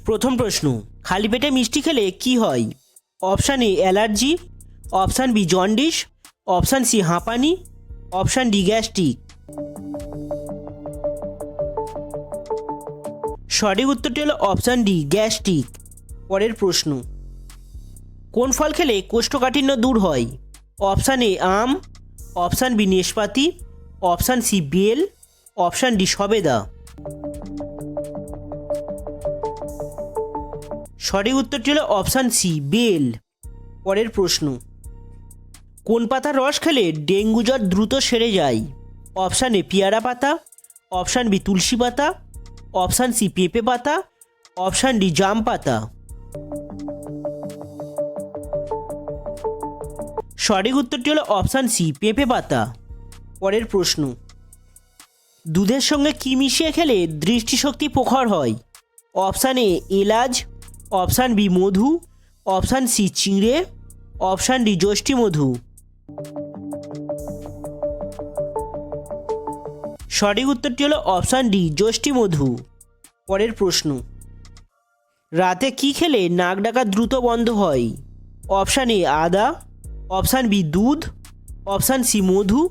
প্রথম প্রশ্ন, খালি পেটে মিষ্টি খেলে কি হয়? Option A allergy, option B jaundice, option C হাঁপানি, অপশান ডি গ্যাস্ট্রিক। সঠিক উত্তরটি হলো অপশান ডি গ্যাস্ট্রিক। পরের প্রশ্ন, কোন ফল খেলে কোষ্ঠকাঠিন্য দূর হয়? অপশান এ আম, অপশান বি নেশপাতি, অপশান সি বেল, অপশান ডি সবেদা। সঠিক উত্তরটি হলো অপশান সি বেল। পরের প্রশ্ন, কোন পাতার রস খেলে ডেঙ্গু জ্বর দ্রুত সেরে যায়? অপশান এ পেয়ারা পাতা, অপশান বি তুলসী পাতা, অপশান সি পেঁপে পাতা, অপশান ডি জাম পাতা। সঠিক উত্তরটি হলো অপশান সি পেঁপে পাতা। পরের প্রশ্ন, দুধের সঙ্গে কি মিশিয়ে খেলে দৃষ্টিশক্তি প্রখর হয়? অপশান এ এলাচ, অপশান বি মধু, অপশান সি চিঁড়ে, অপশান ডি যষ্টি মধু। সঠিক উত্তরটি হলো অপশান ডি যষ্টি মধু। পরের প্রশ্ন, রাতে কি খেলে নাক ডাকা দ্রুত বন্ধ হয়? অপশান এ আদা, অপশান বি দুধ, অপশান সি মধু,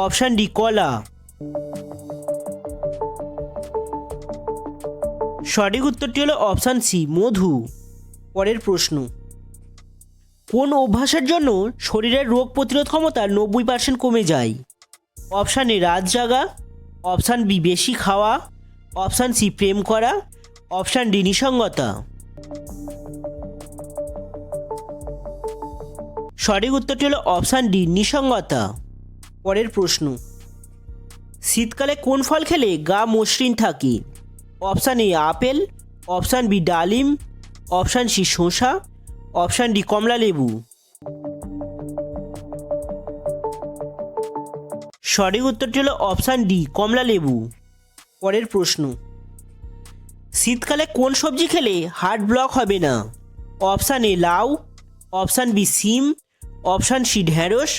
অপশান ডি কলা। সঠিক উত্তরটি হলো অপশান সি মধু। পরের প্রশ্ন, কোন অভ্যাসের জন্য শরীরের রোগ প্রতিরোধ ক্ষমতা 90% কমে যায়? অপশান এ রাত জাগা, অপশান বি বেশি খাওয়া, অপশান সি প্রেম করা, অপশান ডি নিসঙ্গতা। সঠিক উত্তরটি হলো অপশান ডি নিসঙ্গতা। পরের প্রশ্ন, শীতকালে কোন ফল খেলে গা মসৃণ থাকে? Option A apple, option B ডালিম, অপশান সি শসা, অপশান ডি কমলা লেবু। সঠিক উত্তরটি হলো অপশান ডি কমলা লেবু। পরের প্রশ্ন, শীতকালে কোন সবজি খেলে হার্ট ব্লক হবে না? অপশান এ লাউ, অপশান বি সিম, অপশান সি ঢ্যাঁড়স,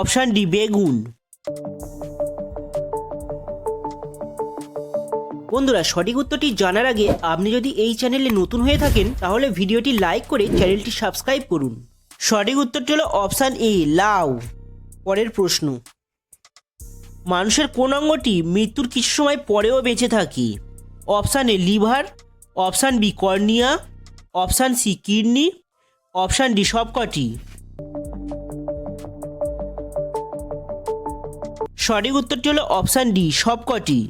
অপশান ডি বেগুন। বন্ধুরা, সঠিক উত্তরটি জানার আগে আপনি যদি এই চ্যানেলে নতুন হয়ে থাকেন তাহলে ভিডিওটি লাইক করে চ্যানেলটি সাবস্ক্রাইব করুন। সঠিক উত্তরটি হলো অপশান এ লাউ। পরের প্রশ্ন, মানুষের কোন অঙ্গটি মৃত্যুর কিছু সময় পরেও বেঁচে থাকে? Option A liver, option B cornea, option C kidney, option D সবকটি। সঠিক উত্তরটি হলো অপশান ডি সবকটি।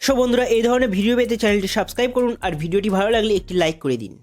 সো বন্ধুরা, এই ধরনের ভিডিও পেতে চ্যানেলটি সাবস্ক্রাইব করুন আর ভিডিওটি ভালো লাগলে একটি লাইক করে দিন।